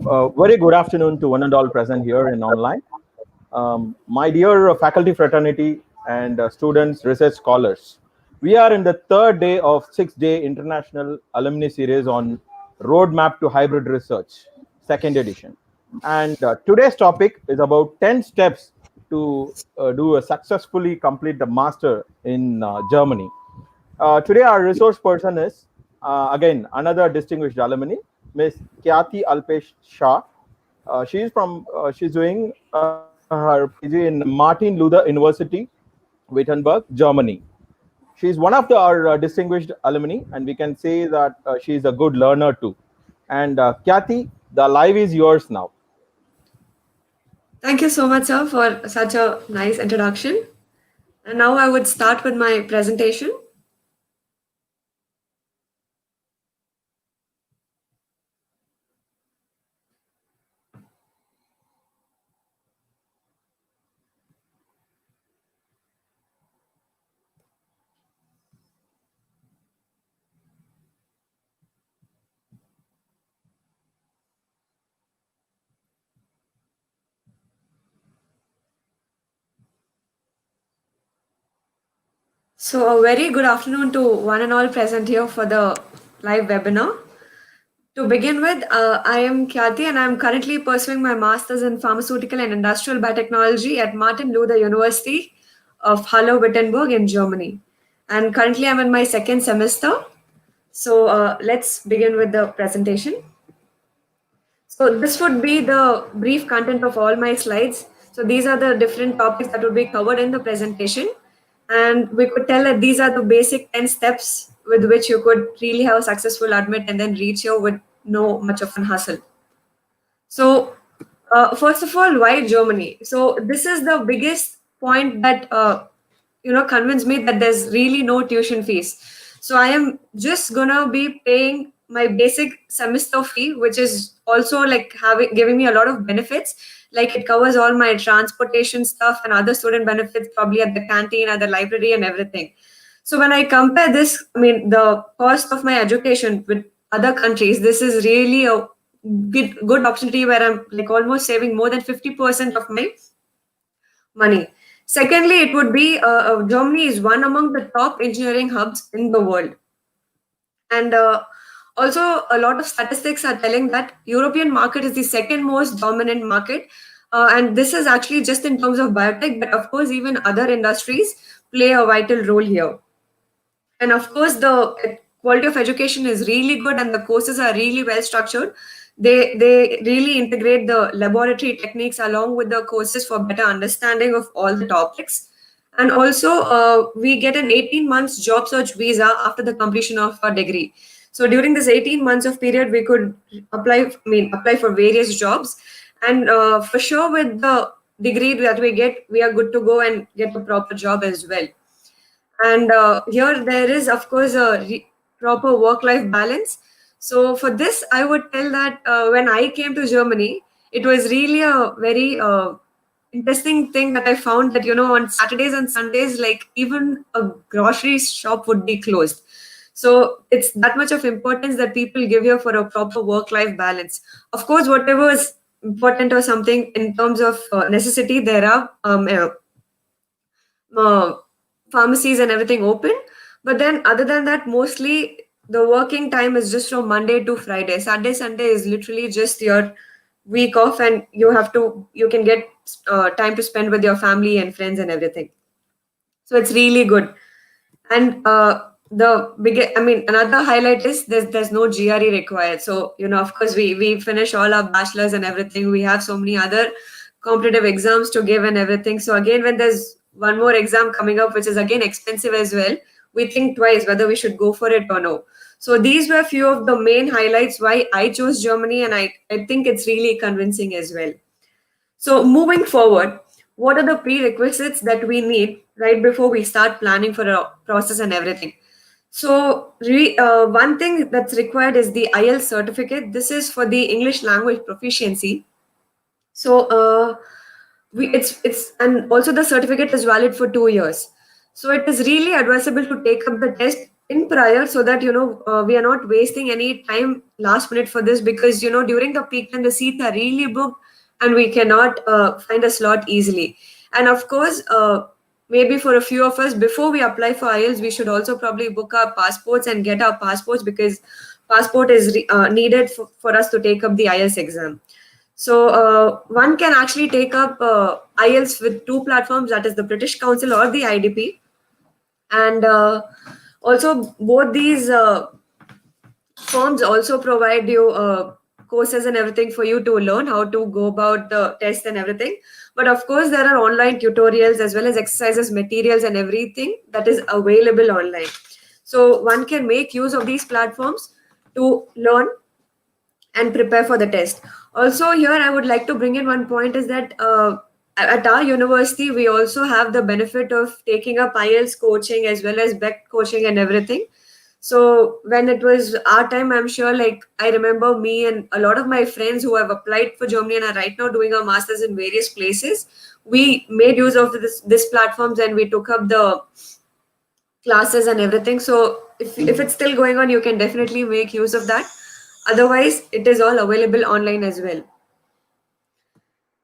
Very good afternoon to one and all present here in online. My dear faculty fraternity and students, research scholars, we are in the third day of 6-day international alumni series on Roadmap to Hybrid Research, second edition. And today's topic is about 10 steps to do a successfully complete the master in Germany. Today, our resource person is again another distinguished alumni, Miss Kyati Alpesh Shah. She's doing her PG in Martin Luther University, Wittenberg, Germany. She's one of our distinguished alumni, and we can say that she's a good learner too. And Kyati, the live is yours now. Thank you so much, sir, for such a nice introduction. And now I would start with my presentation. So a very good afternoon to one and all present here for the live webinar. To begin with, I am Kyati and I am currently pursuing my Master's in Pharmaceutical and Industrial Biotechnology at Martin Luther University of Halle-Wittenberg in Germany. And currently I'm in my second semester. So let's begin with the presentation. So this would be the brief content of all my slides. So these are the different topics that will be covered in the presentation. And we could tell that these are the basic 10 steps with which you could really have a successful admit and then reach here with no much of an hustle. So first of all, why Germany? So this is the biggest point that convinced me that there's really no tuition fees. So I am just gonna be paying my basic semester fee, which is also like giving me a lot of benefits. Like it covers all my transportation stuff and other student benefits, probably at the canteen, at the library, and everything. So when I compare this, I mean the cost of my education with other countries, this is really a good opportunity where I'm like almost saving more than 50% of my money. Secondly, it would be Germany is one among the top engineering hubs in the world. And also, a lot of statistics are telling that European market is the second most dominant market. And this is actually just in terms of biotech, but of course, even other industries play a vital role here. And of course, the quality of education is really good and the courses are really well structured. They really integrate the laboratory techniques along with the courses for better understanding of all the topics. And also, we get an 18 months job search visa after the completion of our degree. So during this 18 months of period, we could apply for various jobs. And for sure, with the degree that we get, we are good to go and get a proper job as well. And here there is, of course, a proper work-life balance. So for this, I would tell that when I came to Germany, it was really a very interesting thing that I found that, on Saturdays and Sundays, like even a grocery shop would be closed. So it's that much of importance that people give here for a proper work-life balance. Of course, whatever is important or something in terms of necessity, there are pharmacies and everything open. But then other than that, mostly the working time is just from Monday to Friday. Saturday, Sunday is literally just your week off and you can get time to spend with your family and friends and everything. So it's really good. And another highlight is there's no GRE required. So, of course, we finish all our bachelors and everything. We have so many other competitive exams to give and everything. So again, when there's one more exam coming up, which is again expensive as well, we think twice whether we should go for it or no. So these were a few of the main highlights why I chose Germany, and I think it's really convincing as well. So moving forward, what are the prerequisites that we need right before we start planning for a process and everything? So one thing that's required is the IELTS certificate. This is for the English language proficiency. So it's and also the certificate is valid for 2 years. So it is really advisable to take up the test in prior, so that we are not wasting any time last minute for this, because during the peak time the seats are really booked and we cannot find a slot easily. And of course, maybe for a few of us, before we apply for IELTS, we should also probably book our passports and get our passports, because passport is needed for us to take up the IELTS exam. So one can actually take up IELTS with two platforms, that is the British Council or the IDP. And also both these firms also provide you courses and everything for you to learn how to go about the test and everything. But of course, there are online tutorials as well as exercises, materials, and everything that is available online. So one can make use of these platforms to learn and prepare for the test. Also, here I would like to bring in one point is that at our university, we also have the benefit of taking up IELTS coaching as well as BEC coaching and everything. So when it was our time, I'm sure, like, I remember me and a lot of my friends who have applied for Germany and are right now doing our masters in various places. We made use of this platforms and we took up the classes and everything. So if it's still going on, you can definitely make use of that. Otherwise, it is all available online as well.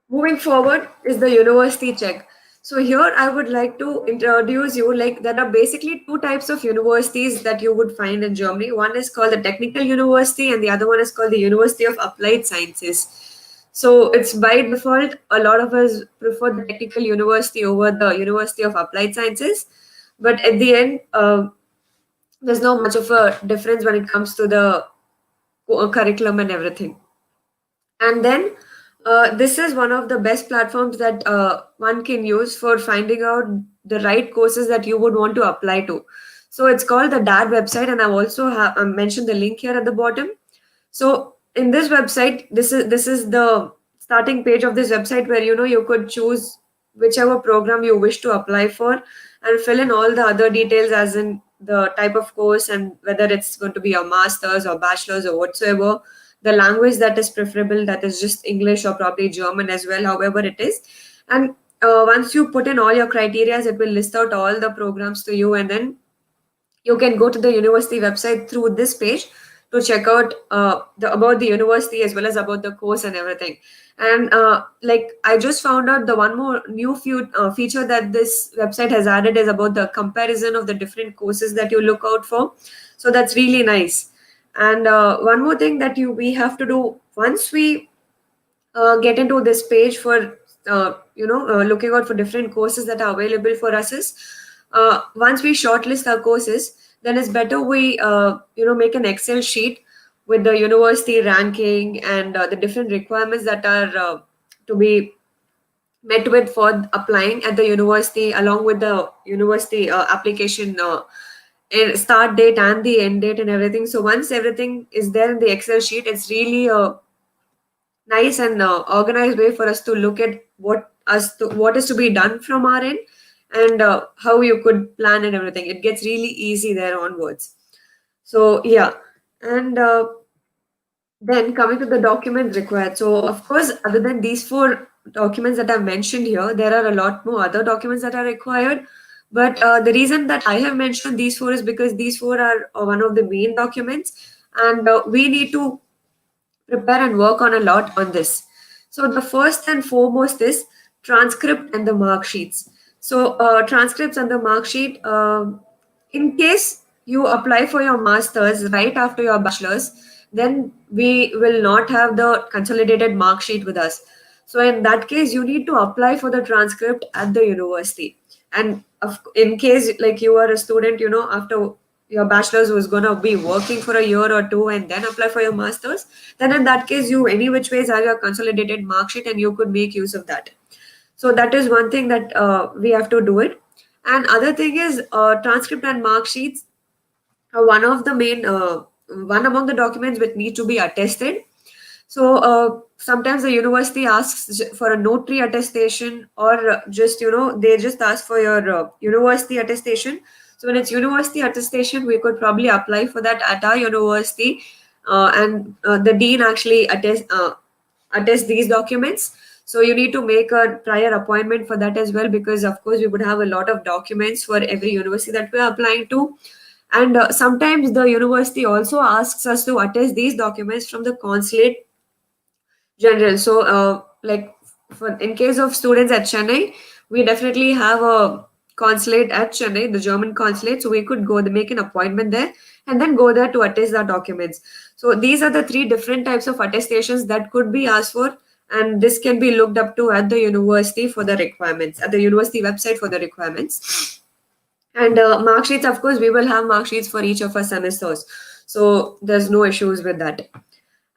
Moving forward is the university check. So here I would like to introduce you, like, there are basically two types of universities that you would find in Germany. One is called the Technical University and the other one is called the University of Applied Sciences. So it's by default, a lot of us prefer the Technical University over the University of Applied Sciences. But at the end, there's not much of a difference when it comes to the curriculum and everything. And then this is one of the best platforms that one can use for finding out the right courses that you would want to apply to. So it's called the DAD website, and I've also mentioned the link here at the bottom. So in this website, this is the starting page of this website, where you could choose whichever program you wish to apply for and fill in all the other details, as in the type of course and whether it's going to be a master's or bachelor's or whatsoever, the language that is preferable, that is just English or probably German as well, however it is. And once you put in all your criteria, it will list out all the programs to you, and then you can go to the university website through this page to check out about the university as well as about the course and everything. And like, I just found out the one more new feature that this website has added is about the comparison of the different courses that you look out for. So that's really nice. And one more thing that we have to do once we get into this page for looking out for different courses that are available for us is, once we shortlist our courses, then it's better we make an Excel sheet with the university ranking and the different requirements that are to be met with for applying at the university, along with the university application start date and the end date and everything. So once everything is there in the Excel sheet, it's really a nice and organized way for us to look at what is to be done from our end, and how you could plan and everything. It gets really easy there onwards. So yeah. And then coming to the documents required. So of course, other than these four documents that I've mentioned here, there are a lot more other documents that are required. But the reason that I have mentioned these four is because these four are one of the main documents, and we need to prepare and work on a lot on this. So the first and foremost is transcript and the mark sheets. So transcripts and the mark sheet, in case you apply for your masters right after your bachelor's, then we will not have the consolidated mark sheet with us. So in that case, you need to apply for the transcript at the university. And in case, like, you are a student, after your bachelor's was going to be working for a year or two and then apply for your masters, then in that case, you any which ways have your consolidated mark sheet and you could make use of that. So that is one thing that we have to do it. And other thing is, transcript and mark sheets are one of the main one among the documents which need to be attested. So sometimes the university asks for a notary attestation, or just they just ask for your university attestation. So when it's university attestation, we could probably apply for that at our university, and the dean actually attest these documents. So you need to make a prior appointment for that as well, because of course we would have a lot of documents for every university that we're applying to. And sometimes the university also asks us to attest these documents from the consulate general. So, like for in case of students at Chennai, we definitely have a consulate at Chennai, the German consulate. So we could go, make an appointment there, and then go there to attest the documents. So these are the three different types of attestations that could be asked for, and this can be looked up to at the university for the requirements, at the university website for the requirements. And mark sheets, of course, we will have mark sheets for each of our semesters. So there's no issues with that.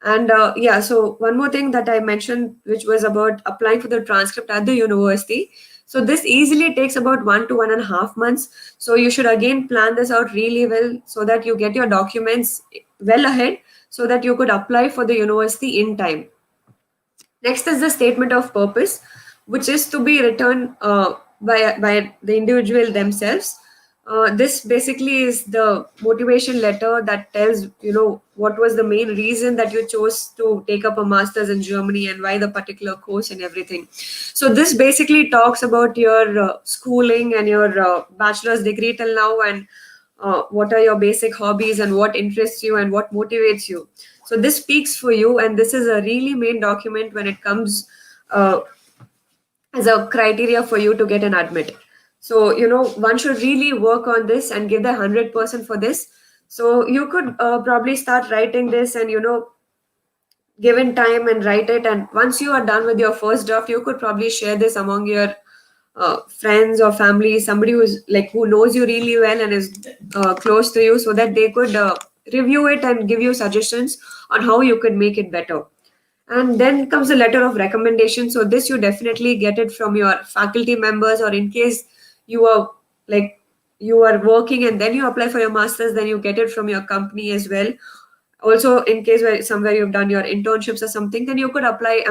And yeah, so one more thing that I mentioned, which was about applying for the transcript at the university. So this easily takes about 1 to 1.5 months. So you should again plan this out really well so that you get your documents well ahead so that you could apply for the university in time. Next is the statement of purpose, which is to be written by the individual themselves. This basically is the motivation letter that tells, what was the main reason that you chose to take up a master's in Germany and why the particular course and everything. So this basically talks about your schooling and your bachelor's degree till now, and what are your basic hobbies and what interests you and what motivates you. So this speaks for you, and this is a really main document when it comes uh, as a criteria for you to get an admit. So one should really work on this and give the 100% for this. So you could probably start writing this, and given time and write it, and once you are done with your first draft, you could probably share this among your friends or family, somebody who's like who knows you really well and is close to you, so that they could review it and give you suggestions on how you could make it better. And then comes the letter of recommendation. So this you definitely get it from your faculty members, or in case you are like you are working and then you apply for your masters, then you get it from your company as well. Also, in case where somewhere you've done your internships or something, then you could apply,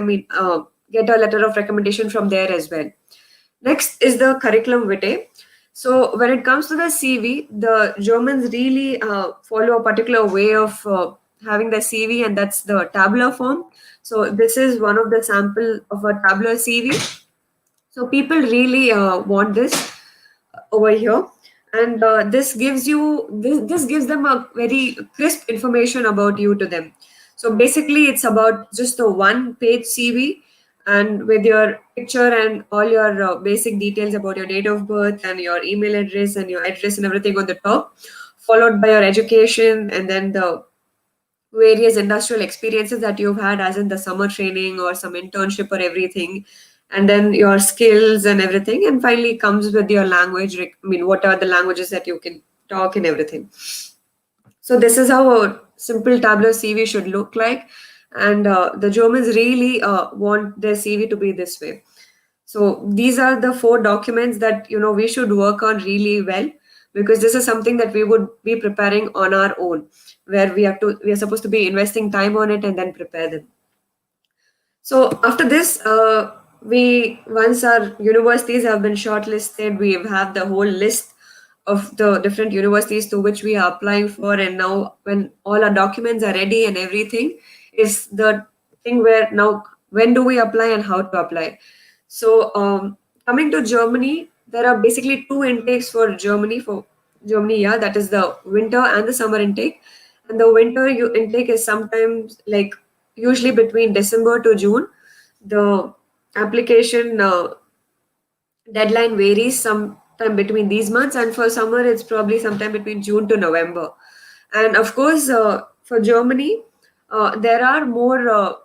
get a letter of recommendation from there as well. Next is the curriculum vitae. So when it comes to the CV, the Germans really follow a particular way of having the CV, and that's the tabular form. So this is one of the sample of a tabular CV. So people really want this over here, and this gives them a very crisp information about you to them. So basically it's about just a one page CV, and with your picture and all your basic details about your date of birth and your email address and your address and everything on the top, followed by your education, and then the various industrial experiences that you've had, as in the summer training or some internship or everything, and then your skills and everything, and finally comes with your language. What are the languages that you can talk and everything. So this is how a simple tabular CV should look like, and the Germans really want their CV to be this way. So these are the four documents that we should work on really well, because this is something that we would be preparing on our own, where we are supposed to be investing time on it and then prepare them. So after this, we once our universities have been shortlisted, we have the whole list of the different universities to which we are applying for, and now when all our documents are ready and everything, is the thing where now when do we apply and how to apply. So coming to Germany, there are basically two intakes for Germany. For Germany, yeah, that is the winter and the summer intake. And the winter intake is sometimes like usually between December to June. The application deadline varies sometime between these months, and for summer it's probably sometime between June to November. And of course, for Germany, there are more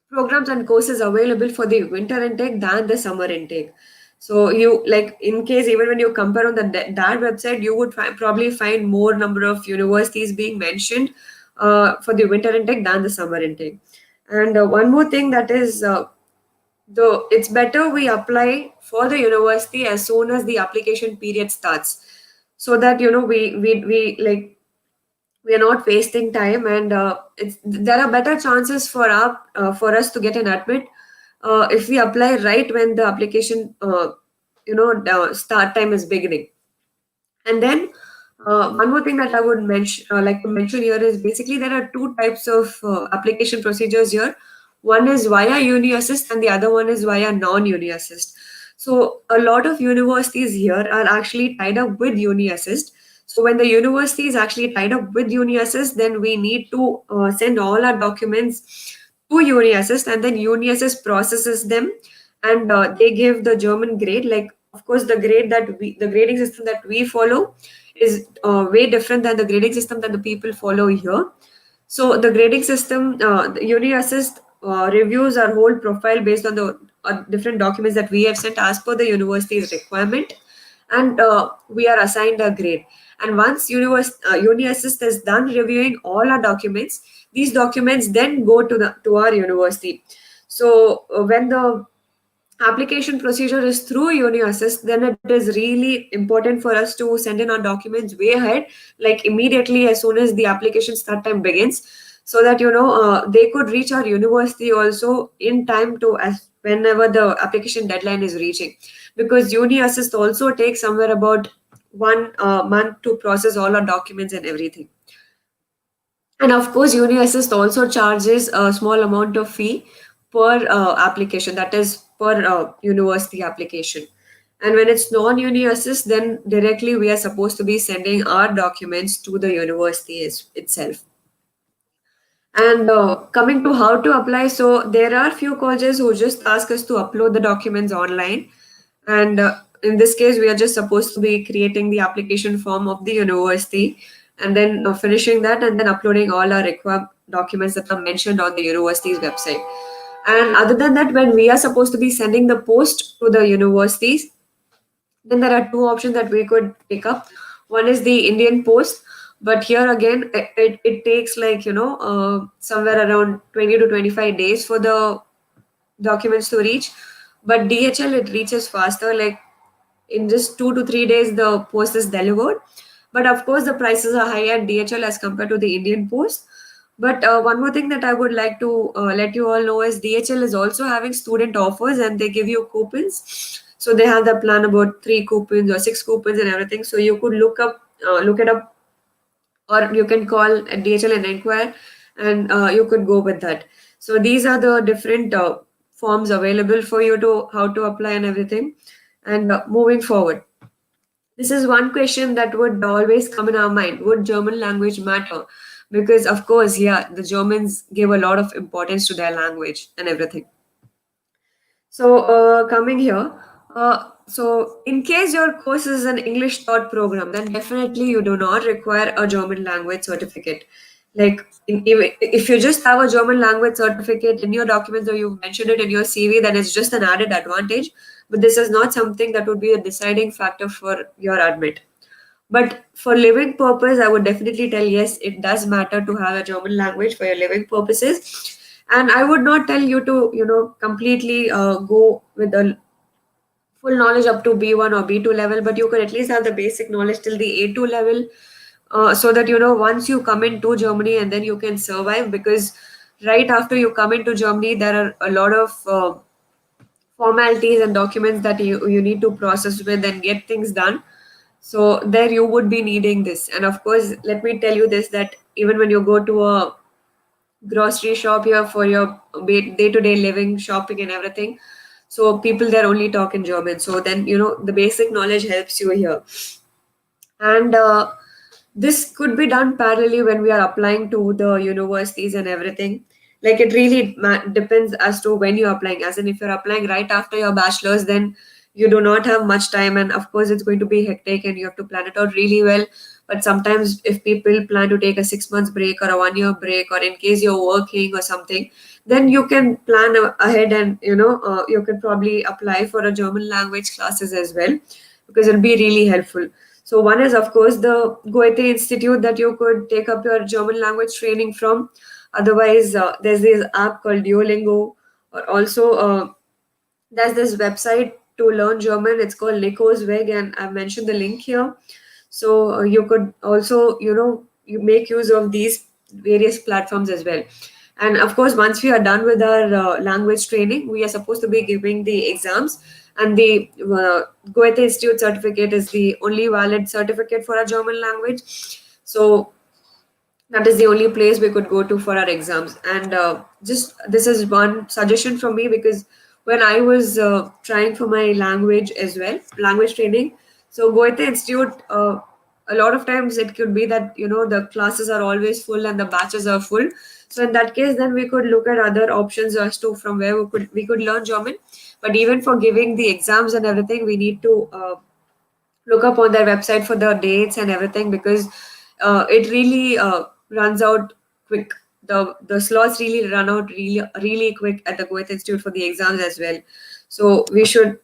programs and courses available for the winter intake than the summer intake. So you like in case even when you compare on the that website, you would probably find more number of universities being mentioned for the winter intake than the summer intake. And one more thing that is though it's better we apply for the university as soon as the application period starts, so that we like we are not wasting time, and there are better chances for us to get an admit if we apply right when the application start time is beginning. And then one more thing that I would mention, like to mention here, is basically there are two types of application procedures here. One is via Uni Assist, and the other one is via non-Uni Assist. So a lot of universities here are actually tied up with Uni Assist. So when the university is actually tied up with UniAssist, then we need to send all our documents to UniAssist, and then UniAssist processes them, and they give the German grade. Like, of course, the grading system that we follow is way different than the grading system that the people follow here. So the grading system, the UniAssist reviews our whole profile based on the different documents that we have sent as per the university's requirement, and we are assigned a grade. And once UniAssist is done reviewing all our documents, these documents then go to our university. So when the application procedure is through UniAssist, then it is really important for us to send in our documents way ahead, like immediately as soon as the application start time begins, so that they could reach our university also in time to as whenever the application deadline is reaching, because UniAssist also takes somewhere about 1 month to process all our documents and everything. And of course, UniAssist also charges a small amount of fee per application, that is per university application. And when it's non-UniAssist, then directly we are supposed to be sending our documents to the university itself. And coming to how to apply, so there are few colleges who just ask us to upload the documents online. And in this case, we are just supposed to be creating the application form of the university, and then finishing that, and then uploading all our required documents that are mentioned on the university's website. And other than that, when we are supposed to be sending the post to the universities, then there are two options that we could pick up. One is the Indian Post, but here again, it takes like, somewhere around 20 to 25 days for the documents to reach. But DHL, it reaches faster, like in just 2 to 3 days, the post is delivered. But of course, the prices are high at DHL as compared to the Indian Post. But one more thing that I would like to let you all know is DHL is also having student offers, and they give you coupons. So they have the plan about 3 coupons or 6 coupons and everything. So you could look it up, or you can call at DHL and inquire, and you could go with that. So these are the different forms available for you to how to apply and everything. And moving forward, this is one question that would always come in our mind: would German language matter? Because of course, yeah, the Germans give a lot of importance to their language and everything. So, coming here, so in case your course is an English taught program, then definitely you do not require a German language certificate. Like, if you just have a German language certificate in your documents, or you've mentioned it in your CV, then it's just an added advantage. But this is not something that would be a deciding factor for your admit. But for living purpose, I would definitely tell yes, it does matter to have a German language for your living purposes. And I would not tell you to, completely go with a full knowledge up to B1 or B2 level, but you could at least have the basic knowledge till the A2 level, so that, once you come into Germany and then you can survive, because right after you come into Germany, there are a lot of formalities and documents that you need to process with and get things done. So there you would be needing this. And of course, let me tell you this, that even when you go to a grocery shop here for your day-to-day living, shopping and everything, so people there only talk in German. So then, the basic knowledge helps you here. And this could be done parallelly when we are applying to the universities and everything. Like, it really depends as to when you're applying. As in, if you're applying right after your bachelor's, then you do not have much time, and of course it's going to be hectic and you have to plan it out really well. But sometimes if people plan to take a 6 months break or a 1 year break, or in case you're working or something, then you can plan ahead, and you could probably apply for a German language classes as well, because it'll be really helpful. So one is, of course, the Goethe Institute that you could take up your German language training from. Otherwise, there's this app called Duolingo, or also there's this website to learn German. It's called Nico's Weg, and I've mentioned the link here. So you could also, you make use of these various platforms as well. And of course, once we are done with our language training, we are supposed to be giving the exams. And the Goethe Institute certificate is the only valid certificate for our German language. So that is the only place we could go to for our exams. And just this is one suggestion from me, because when I was trying for my language as well, language training, so Goethe Institute a lot of times it could be that the classes are always full and the batches are full. So in that case, then we could look at other options as to from where we could learn German. But even for giving the exams and everything, we need to look up on their website for the dates and everything, because it really runs out quick. The slots really run out really quick at the Goethe Institute for the exams as well. So we should,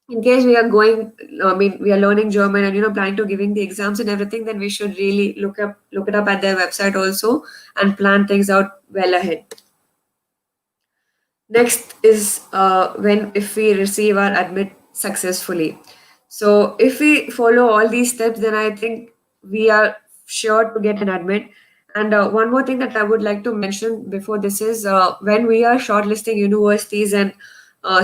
in case we are going, we are learning German and planning to giving the exams and everything, then we should really look it up at their website also, and plan things out well ahead. Next is when if we receive our admit successfully. So if we follow all these steps, then I think we are sure to get an admit. And one more thing that I would like to mention before this is, when we are shortlisting universities and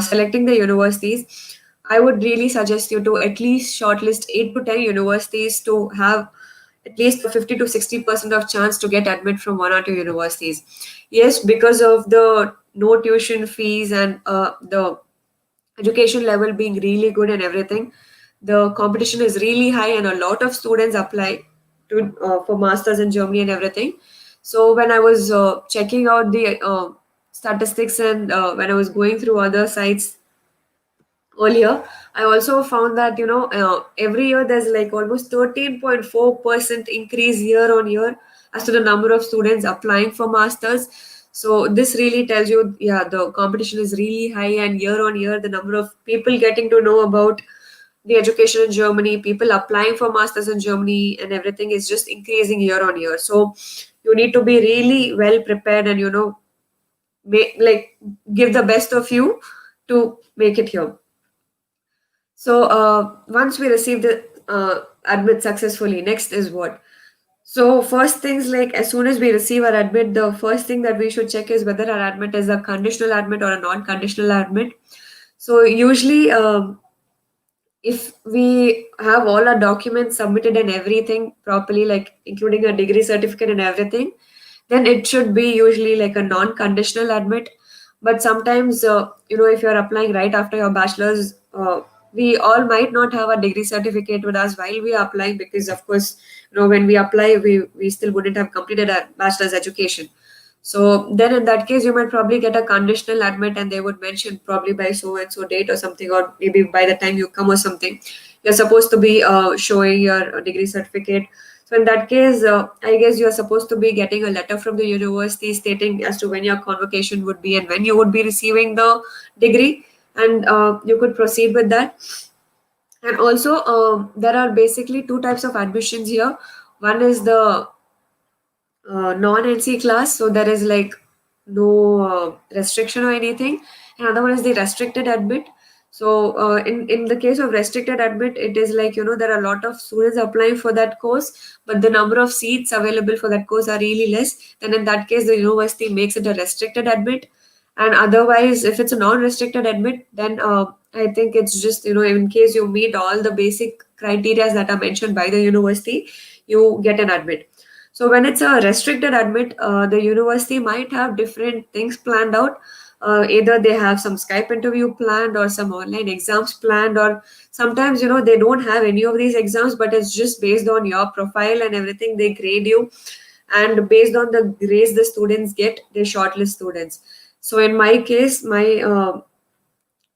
selecting the universities, I would really suggest you to at least shortlist 8 to 10 universities to have at least a 50 to 60% of chance to get admit from one or two universities. Yes, because of the no tuition fees and the education level being really good and everything, the competition is really high and a lot of students apply to for masters in Germany and everything. So when I was checking out the statistics, and when I was going through other sites earlier, I also found that every year there's like almost 13.4% increase year on year as to the number of students applying for masters. So this really tells you, yeah, the competition is really high, and year on year the number of people getting to know about the education in Germany, people applying for masters in Germany and everything is just increasing year on year. So you need to be really well prepared, and like give the best of you to make it here. So once we receive the admit successfully, next is what? So first things, like as soon as we receive our admit, the first thing that we should check is whether our admit is a conditional admit or a non-conditional admit. So usually, if we have all our documents submitted and everything properly, like including a degree certificate and everything, then it should be usually like a non-conditional admit. But sometimes, if you're applying right after your bachelor's, we all might not have a degree certificate with us while we are applying, because of course, when we apply, we still wouldn't have completed our bachelor's education. So then in that case, you might probably get a conditional admit, and they would mention probably by so and so date or something, or maybe by the time you come or something, you're supposed to be showing your degree certificate. So in that case, I guess you're supposed to be getting a letter from the university stating as to when your convocation would be and when you would be receiving the degree, and you could proceed with that. And also, there are basically two types of admissions here. One is the non-NC class, so there is like no restriction or anything. Another one is the restricted admit. So in the case of restricted admit, it is like there are a lot of students applying for that course, but the number of seats available for that course are really less. Then in that case, the university makes it a restricted admit. And otherwise, if it's a non-restricted admit, then I think it's just in case you meet all the basic criteria that are mentioned by the university, you get an admit. So when it's a restricted admit, the university might have different things planned out. Either they have some Skype interview planned or some online exams planned, or sometimes they don't have any of these exams, but it's just based on your profile and everything. They grade you, and based on the grades the students get, they shortlist students. So in my case, my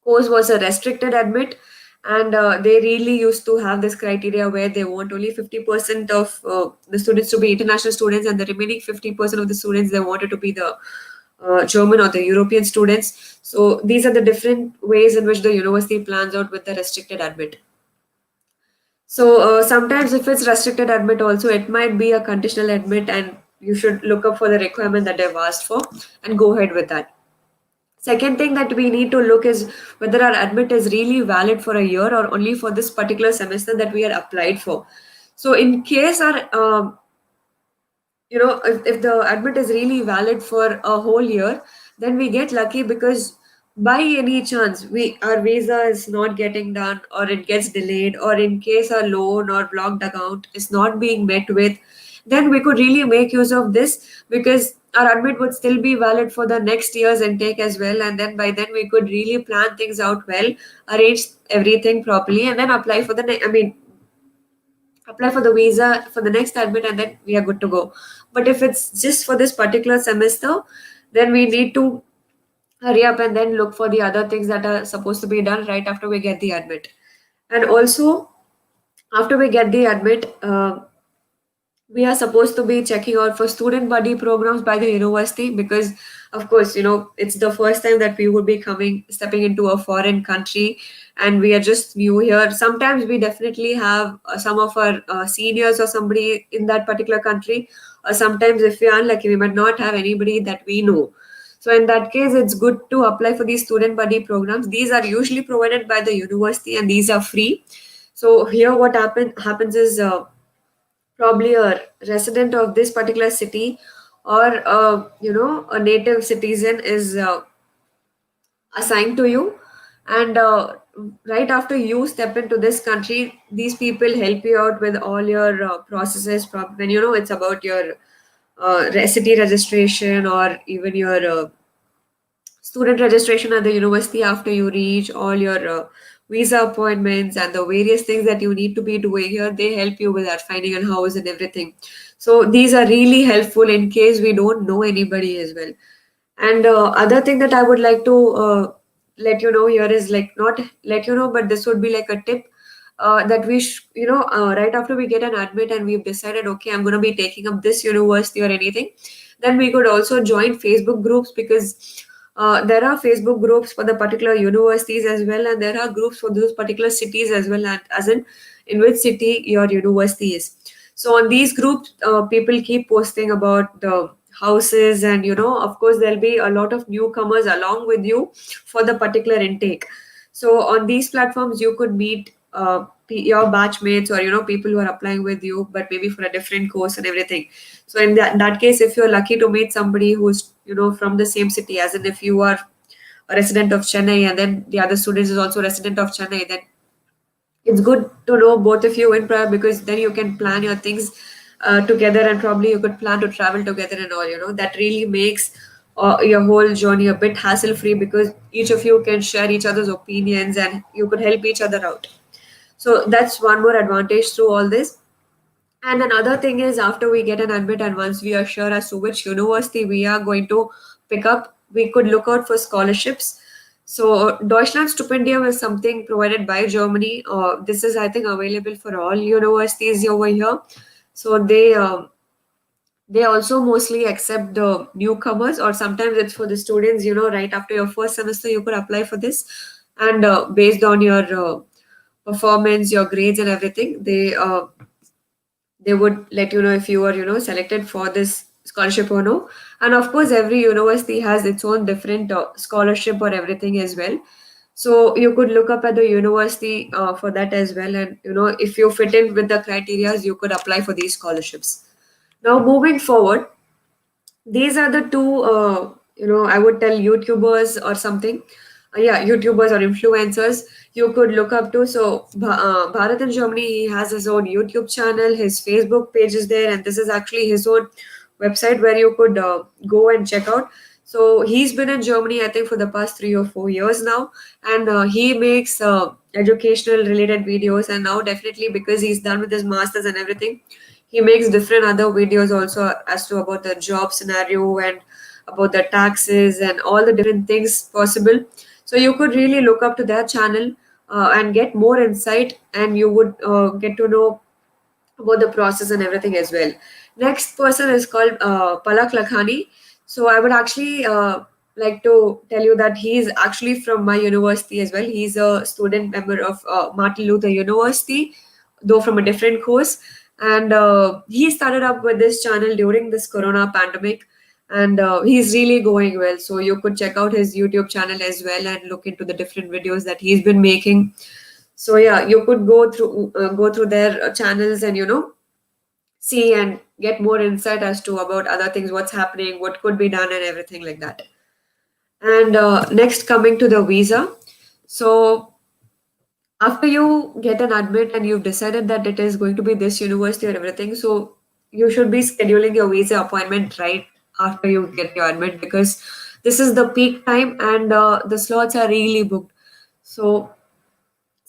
course was a restricted admit, and they really used to have this criteria where they want only 50% of the students to be international students, and the remaining 50% of the students they wanted to be the German or the European students. So these are the different ways in which the university plans out with the restricted admit. So sometimes if it's restricted admit also, it might be a conditional admit, and you should look up for the requirement that they've asked for and go ahead with that. Second thing that we need to look is whether our admit is really valid for a year or only for this particular semester that we are applied for. So in case our if the admit is really valid for a whole year, then we get lucky, because by any chance our visa is not getting done, or it gets delayed, or in case our loan or blocked account is not being met with, then we could really make use of this, because our admit would still be valid for the next year's intake as well, and then by then we could really plan things out well, arrange everything properly, and then apply for the apply for the visa for the next admit, and then we are good to go. But if it's just for this particular semester, then we need to hurry up and then look for the other things that are supposed to be done right after we get the admit. And also, after we get the admit, we are supposed to be checking out for student buddy programs by the university, because of course, it's the first time that we would be stepping into a foreign country, and we are just new here. Sometimes we definitely have some of our seniors or somebody in that particular country, or sometimes if we are unlucky, we might not have anybody that we know. So in that case, it's good to apply for these student buddy programs. These are usually provided by the university and these are free. So here what happens is, probably a resident of this particular city, or a native citizen is assigned to you. And right after you step into this country, these people help you out with all your processes, when it's about your city registration, or even your student registration at the university. After you reach all your visa appointments and the various things that you need to be doing here, they help you with that, finding a house and everything. So these are really helpful in case we don't know anybody as well. And other thing that I would like to let you know here is, like, not let you know, but this would be like a tip, that right after we get an admit and we've decided, okay, I'm going to be taking up this university or anything, then we could also join Facebook groups, because there are Facebook groups for the particular universities as well, and there are groups for those particular cities as well, and as in which city your university is. So on these groups, people keep posting about the houses, and of course there'll be a lot of newcomers along with you for the particular intake. So on these platforms you could meet your batchmates, or people who are applying with you, but maybe for a different course and everything. So in that case, if you're lucky to meet somebody who's from the same city, as in if you are a resident of Chennai and then the other student is also a resident of Chennai, then it's good to know both of you in prior, because then you can plan your things together, and probably you could plan to travel together and all. That really makes your whole journey a bit hassle free, because each of you can share each other's opinions and you could help each other out. So that's one more advantage through all this. And another thing is, after we get an admit and once we are sure as to which university we are going to pick up, we could look out for scholarships. So Deutschland Stipendium is something provided by Germany. This is, I think, available for all universities over here. So they also mostly accept the newcomers, or sometimes it's for the students. Right after your first semester, you could apply for this, and based on your performance, your grades, and everything, they would let you know if you are selected for this scholarship or no. And of course every university has its own different scholarship or everything as well. So you could look up at the university for that as well, and if you fit in with the criteria, you could apply for these scholarships. Now moving forward, these are the two I would tell YouTubers or something. Yeah, YouTubers or influencers you could look up to. So Bharat in Germany, he has his own YouTube channel, his Facebook page is there, and this is actually his own website where you could go and check out. So he's been in Germany, I think, for the past 3 or 4 years now, and he makes educational related videos. And now, definitely, because he's done with his masters and everything, he makes different other videos also as to about the job scenario and about the taxes and all the different things possible. So you could really look up to their channel and get more insight, and you would get to know about the process and everything as well. Next person is called Palak Lakhani. So I would actually like to tell you that he is actually from my university as well. He's a student member of Martin Luther University, though from a different course. And he started up with this channel during this Corona pandemic, and he's really going well. So you could check out his YouTube channel as well and look into the different videos that he's been making. So yeah, you could go through their channels and see and get more insight as to about other things, what's happening, what could be done, and everything like that. And next, coming to the visa. So after you get an admit and you've decided that it is going to be this university or everything, so you should be scheduling your visa appointment right after you get your admit, because this is the peak time and the slots are really booked. So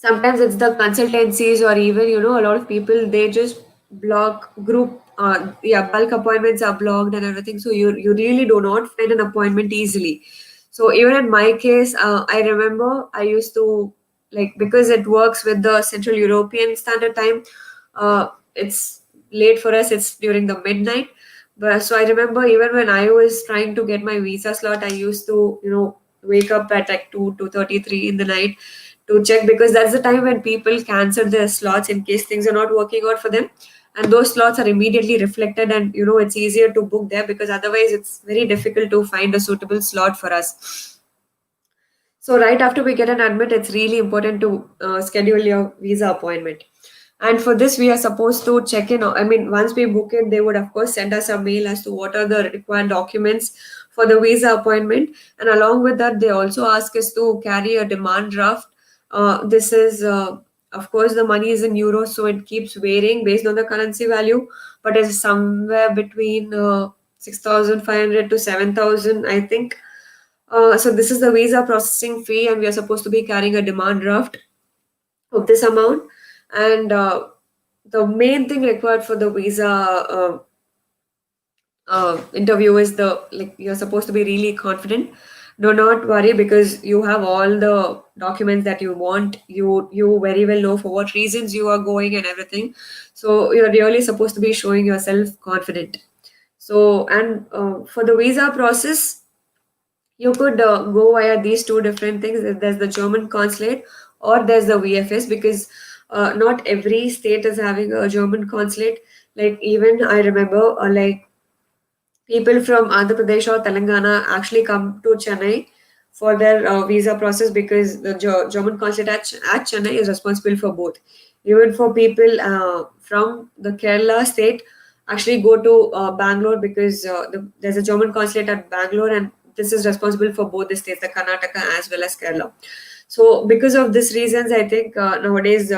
Sometimes it's the consultancies, or even a lot of people, they just block group, yeah, bulk appointments are blocked and everything, so you really do not find an appointment easily. So even in my case, I remember I used to, like, because it works with the Central European Standard Time, it's late for us, it's during the midnight. But so I remember, even when I was trying to get my visa slot, I used to wake up at like 2:33 in the night to check, because that's the time when people cancel their slots in case things are not working out for them, and those slots are immediately reflected, and it's easier to book there, because otherwise it's very difficult to find a suitable slot for us. So right after we get an admit, it's really important to schedule your visa appointment. And for this, we are supposed to check in. I mean, once we book it, they would of course send us a mail as to what are the required documents for the visa appointment. And along with that, they also ask us to carry a demand draft. This is, of course, the money is in euros, so it keeps varying based on the currency value, but it's somewhere between 6,500 to 7,000, I think. So this is the visa processing fee, and we are supposed to be carrying a demand draft of this amount. And the main thing required for the visa interview is the, like, you're supposed to be really confident. Do not worry, because you have all the documents that you want. You very well know for what reasons you are going and everything. So you're really supposed to be showing yourself confident. So, and for the visa process, you could go via these two different things. There's the German consulate, or there's the VFS, because not every state is having a German consulate. Like, even I remember, like, people from Andhra Pradesh or Telangana actually come to Chennai for their visa process, because the German consulate at Chennai is responsible for both. Even for people from the Kerala state, actually go to Bangalore, because there's a German consulate at Bangalore, and this is responsible for both the states, the Karnataka as well as Kerala. So because of these reasons, I think nowadays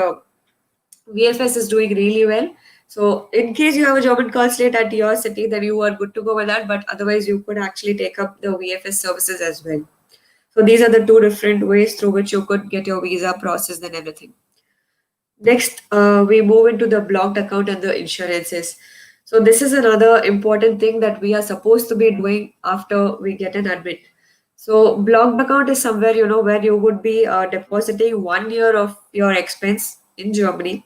VFS is doing really well. So in case you have a German consulate at your city, then you are good to go with that. But otherwise, you could actually take up the VFS services as well. So these are the two different ways through which you could get your visa processed and everything. Next, we move into the blocked account and the insurances. So this is another important thing that we are supposed to be doing after we get an admit. So blocked account is somewhere, where you would be depositing 1 year of your expense in Germany,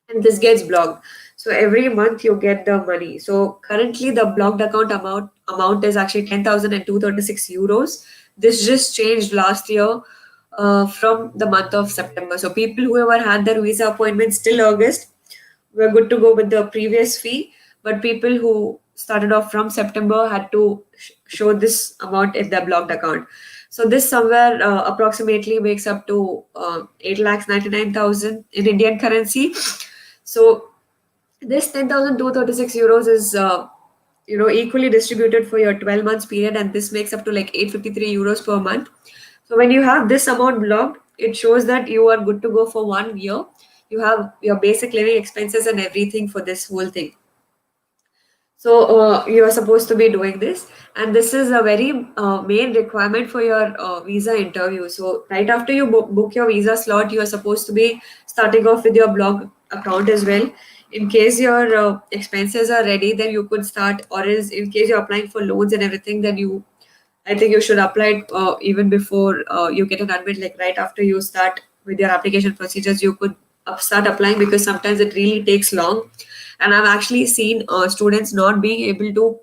and this gets blocked. So every month you get the money. So currently the blocked account amount is actually 10,236 euros. This just changed last year from the month of September. So people who ever had their visa appointments till August were good to go with the previous fee, but people who started off from September had to show this amount in their blocked account. So this somewhere approximately makes up to 8,99,000 in Indian currency. So this 10,236 euros is equally distributed for your 12 months period, and this makes up to like 853 euros per month. So when you have this amount blocked, it shows that you are good to go for 1 year. You have your basic living expenses and everything for this whole thing. So you are supposed to be doing this, and this is a very main requirement for your visa interview. So right after you book your visa slot, you are supposed to be starting off with your blog account as well. In case your expenses are ready, then you could start, or is in case you're applying for loans and everything, then I think you should apply it even before you get an admit. Like right after you start with your application procedures, you could start applying, because sometimes it really takes long. And I've actually seen students not being able to,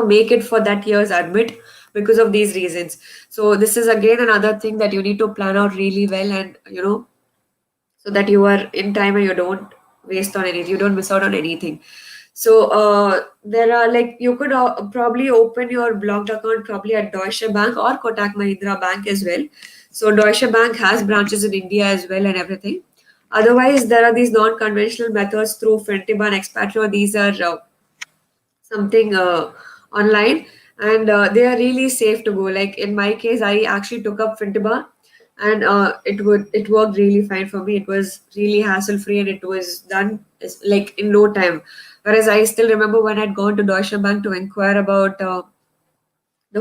make it for that year's admit because of these reasons. So this is again another thing that you need to plan out really well, and so that you are in time and you don't waste on anything, you don't miss out on anything. So there are, like, you could probably open your blocked account probably at Deutsche Bank or Kotak Mahindra Bank as well. So Deutsche Bank has branches in India as well and everything. Otherwise, there are these non-conventional methods through Fintiba and Expatrio. These are something online, and they are really safe to go. Like in my case, I actually took up Fintiba, and it worked really fine for me. It was really hassle free, and it was done like in no time. Whereas I still remember when I'd gone to Deutsche Bank to inquire about the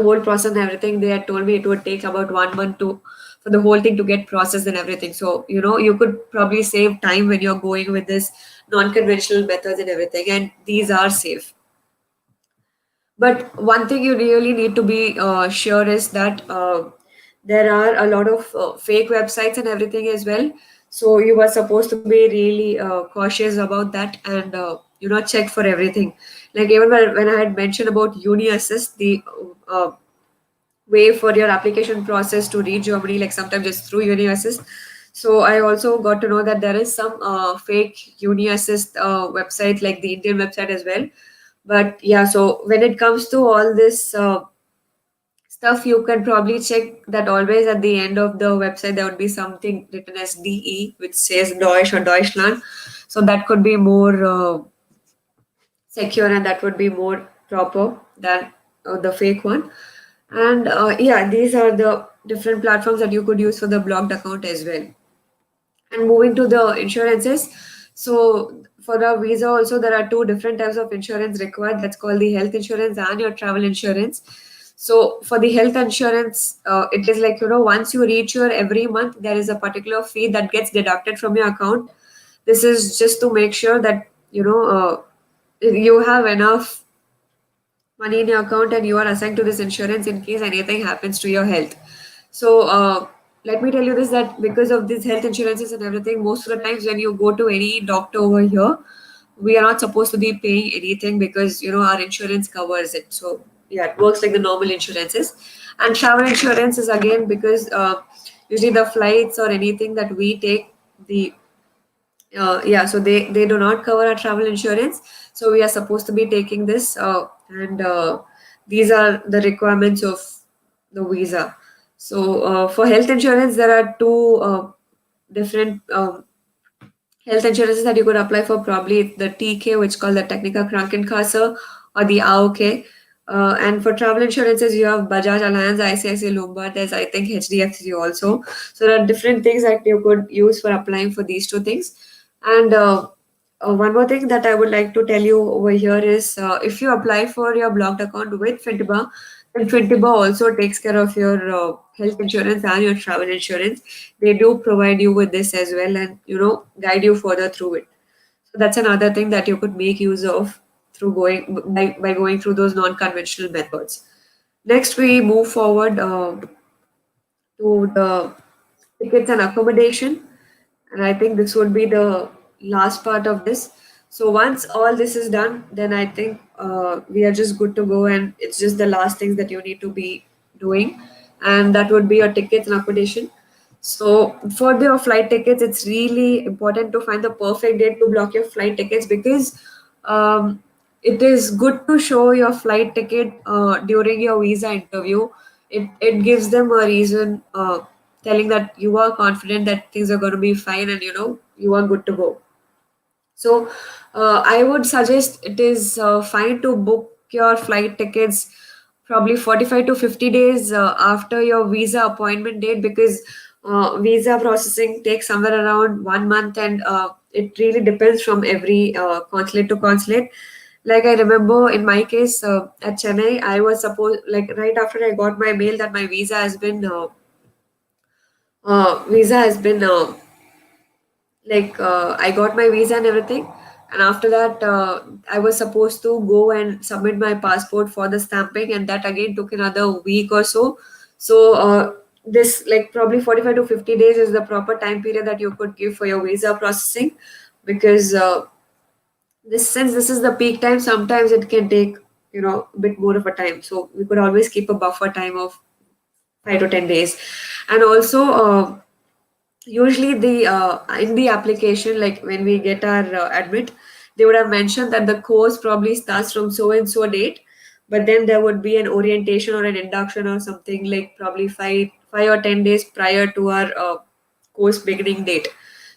whole process and everything, they had told me it would take about 1 month to for the whole thing to get processed and everything. So you could probably save time when you're going with this non-conventional methods and everything, and these are safe. But one thing you really need to be sure is that there are a lot of fake websites and everything as well. So you are supposed to be really cautious about that, and check for everything. Like even when I had mentioned about Uni Assist, the way for your application process to reach Germany, like sometimes just through Uni Assist. So I also got to know that there is some fake Uni Assist website, like the Indian website as well. But yeah, so when it comes to all this stuff, you can probably check that always at the end of the website there would be something written as DE, which says Deutsch or Deutschland. So that could be more secure, and that would be more proper than the fake one. And yeah, these are the different platforms that you could use for the blocked account as well. And moving to the insurances, so for a visa also there are two different types of insurance required. That's called the health insurance and your travel insurance. So for the health insurance, it is like once you reach your every month, there is a particular fee that gets deducted from your account. This is just to make sure that you have enough money in your account and you are assigned to this insurance in case anything happens to your health. So let me tell you this, that because of these health insurances and everything, most of the times when you go to any doctor over here, we are not supposed to be paying anything because our insurance covers it. So yeah, it works like the normal insurances. And travel insurance is again because usually the flights or anything that we take, the yeah, so they do not cover our travel insurance. So we are supposed to be taking this, and these are the requirements of the visa. So for health insurance, there are two different health insurances that you could apply for, probably the TK, which is called the Technical Krankenkasse, or the AOK. And for travel insurances, you have Bajaj Allianz, ICICI Lombard, there's I think HDFC also. So there are different things that you could use for applying for these two things. And one more thing that I would like to tell you over here is if you apply for your blocked account with Fintiba, then Fintiba also takes care of your health insurance and your travel insurance. They do provide you with this as well, and guide you further through it. So that's another thing that you could make use of through by going through those non-conventional methods. Next, we move forward to the tickets and accommodation. And I think this would be the last part of this. So once all this is done, then I think we are just good to go, and it's just the last things that you need to be doing, and that would be your tickets and accommodation. So for your flight tickets, it's really important to find the perfect date to block your flight tickets, because it is good to show your flight ticket during your visa interview. It gives them a reason, telling that you are confident that things are going to be fine, and you are good to go. So I would suggest it is fine to book your flight tickets probably 45 to 50 days after your visa appointment date, because visa processing takes somewhere around 1 month, and it really depends from every consulate to consulate. Like I remember in my case at Chennai, I was supposed, like right after I got my mail that my visa has been I got my visa and everything, and after that I was supposed to go and submit my passport for the stamping, and that again took another week or so. So this, like, probably 45 to 50 days is the proper time period that you could give for your visa processing, because this since this is the peak time, sometimes it can take a bit more of a time. So we could always keep a buffer time of 5 to 10 days. And also usually the in the application, like when we get our admit, they would have mentioned that the course probably starts from so and so date, but then there would be an orientation or an induction or something, like probably 5 or 10 days prior to our course beginning date.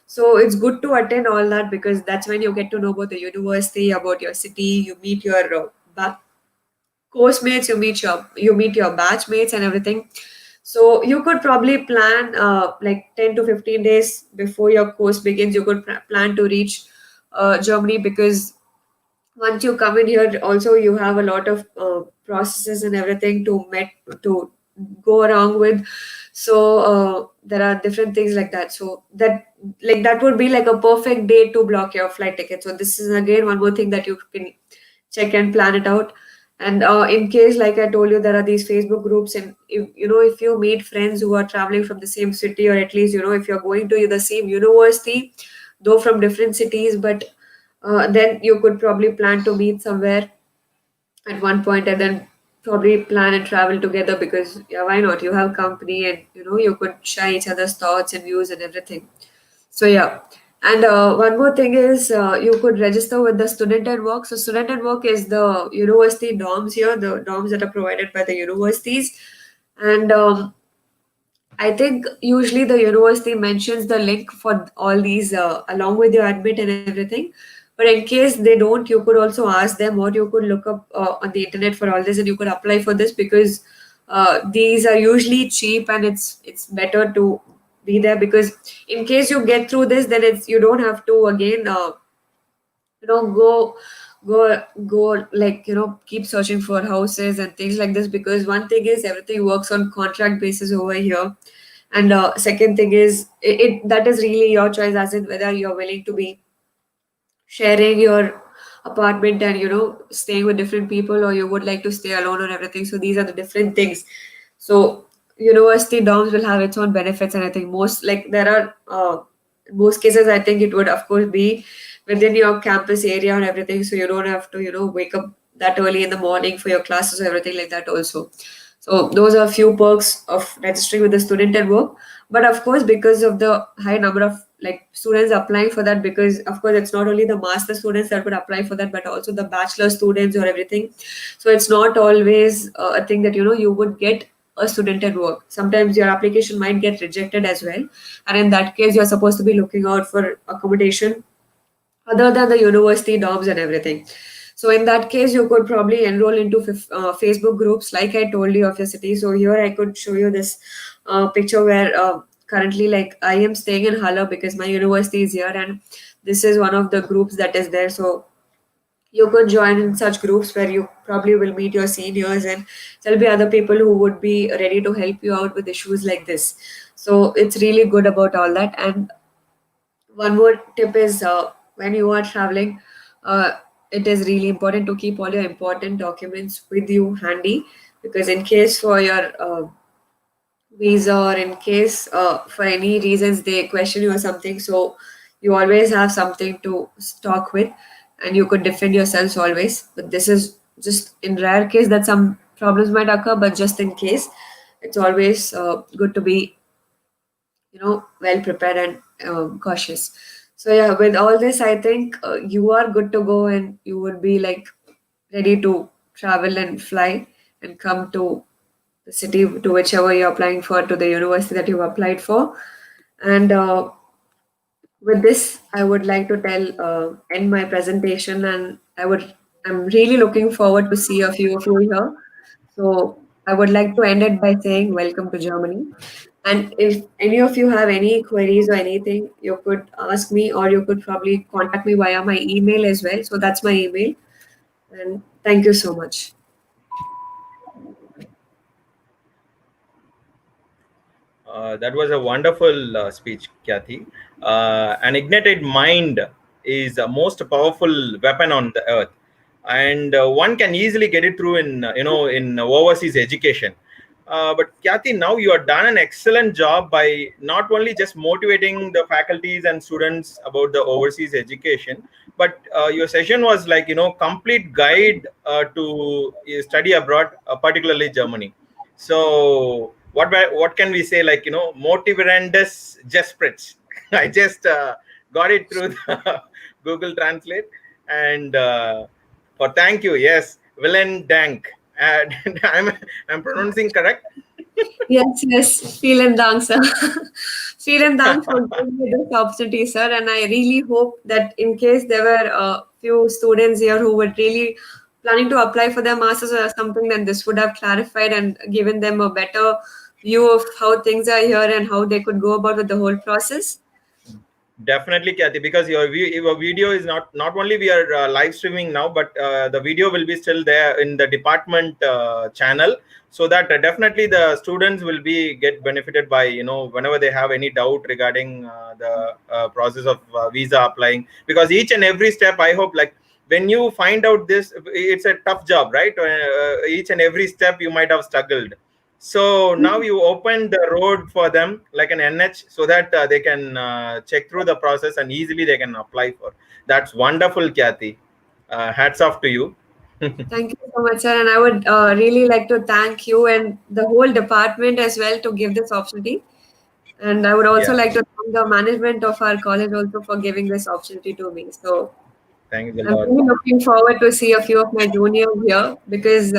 So it's good to attend all that, because that's when you get to know about the university, about your city. You meet your course mates, you meet your batch mates and everything. So you could probably plan like 10 to 15 days before your course begins. You could plan to reach Germany, because once you come in here, also you have a lot of processes and everything to go along with. So there are different things like that. So that would be like a perfect day to block your flight ticket. So this is again one more thing that you can check and plan it out. And in case, like I told you, there are these Facebook groups, and if you meet friends who are traveling from the same city, or at least if you're going to the same university, though from different cities, but then you could probably plan to meet somewhere at one point, and then probably plan and travel together, because yeah, why not? You have company, and you could share each other's thoughts and views and everything. So yeah. And one more thing is, you could register with the student at work. So student at work is the university dorms here, the dorms that are provided by the universities. And I think usually the university mentions the link for all these along with your admit and everything. But in case they don't, you could also ask them, or you could look up on the internet for all this, and you could apply for this, because these are usually cheap, and it's better to be there, because in case you get through this, then it's you don't have to again go like keep searching for houses and things like this, because one thing is everything works on contract basis over here. And second thing is, that is really your choice, as in whether you're willing to be sharing your apartment and staying with different people, or you would like to stay alone or everything. So these are the different things. So university dorms will have its own benefits, and I think most, like, there are in most cases, I think it would of course be within your campus area and everything, so you don't have to wake up that early in the morning for your classes or everything like that also. So those are a few perks of registering with the student at work. But of course, because of the high number of like students applying for that, because of course it's not only the master students that would apply for that, but also the bachelor students or everything. So it's not always a thing that you would get a student at work. Sometimes your application might get rejected as well, and in that case you're supposed to be looking out for accommodation other than the university dorms and everything. So in that case, you could probably enroll into Facebook groups, like I told you, of your city. So here I could show you this picture where currently, like, I am staying in Hala because my university is here, and this is one of the groups that is there. So you could join in such groups where you probably will meet your seniors, and there'll be other people who would be ready to help you out with issues like this. So it's really good about all that. And one more tip is, when you are traveling, it is really important to keep all your important documents with you handy, because in case for your visa, or in case for any reasons they question you or something, so you always have something to talk with, and you could defend yourselves always. But this is just in rare case that some problems might occur, but just in case, it's always good to be well prepared and cautious. So yeah, with all this, I think you are good to go, and you would be like ready to travel and fly and come to the city, to whichever you're applying for, to the university that you've applied for. And with this, I would like to end my presentation, and I'm really looking forward to see a few of you here. So I would like to end it by saying welcome to Germany. And if any of you have any queries or anything, you could ask me, or you could probably contact me via my email as well. So that's my email. And thank you so much. That was a wonderful speech, Kyati. An ignited mind is the most powerful weapon on the earth, and one can easily get it through in overseas education. But Kyati, now you have done an excellent job by not only just motivating the faculties and students about the overseas education, but your session was like complete guide to study abroad, particularly Germany. So what can we say, like motiverandus gesprits. I just got it through the Google Translate. And for thank you, yes, Willen Dank. I'm pronouncing correct. Yes, vielen Dank, sir. Vielen Dank for giving me this opportunity, sir. And I really hope that in case there were a few students here who were really planning to apply for their masters or something, then this would have clarified and given them a better view of how things are here and how they could go about with the whole process. Definitely, Kathy, because your video is not only we are live streaming now, but the video will be still there in the department channel, so that definitely the students will be get benefited by, whenever they have any doubt regarding the process of visa applying. Because each and every step, I hope, like when you find out this, it's a tough job, right? Each and every step you might have struggled. So now you open the road for them like an NH, so that they can check through the process and easily they can apply for. That's wonderful, Kathy. Hats off to you. Thank you so much, sir. And I would really like to thank you and the whole department as well to give this opportunity. And I would also Yeah, like to thank the management of our college also for giving this opportunity to me. So thanks a I'm lot. really looking forward to see a few of my juniors here because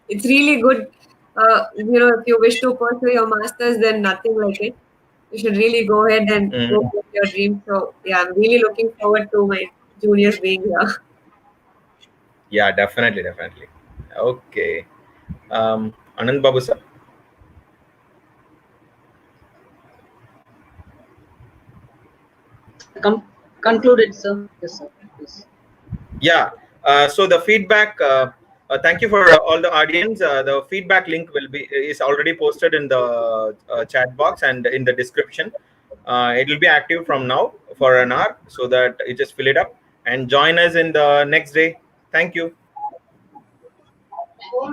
it's really good. If you wish to pursue your masters, then nothing like it. You should really go ahead and go Mhm. for your dreams. So yeah, I'm really looking forward to my juniors being here. Yeah, definitely, definitely. Okay. Anand Babu sir. Sir, concluded, sir. Yes, sir. Please. Yeah. So the feedback. Thank you for all the audience. The feedback link will be is already posted in the chat box and in the description. It will be active from now for an hour, so that you just fill it up and join us in the next day. Thank you.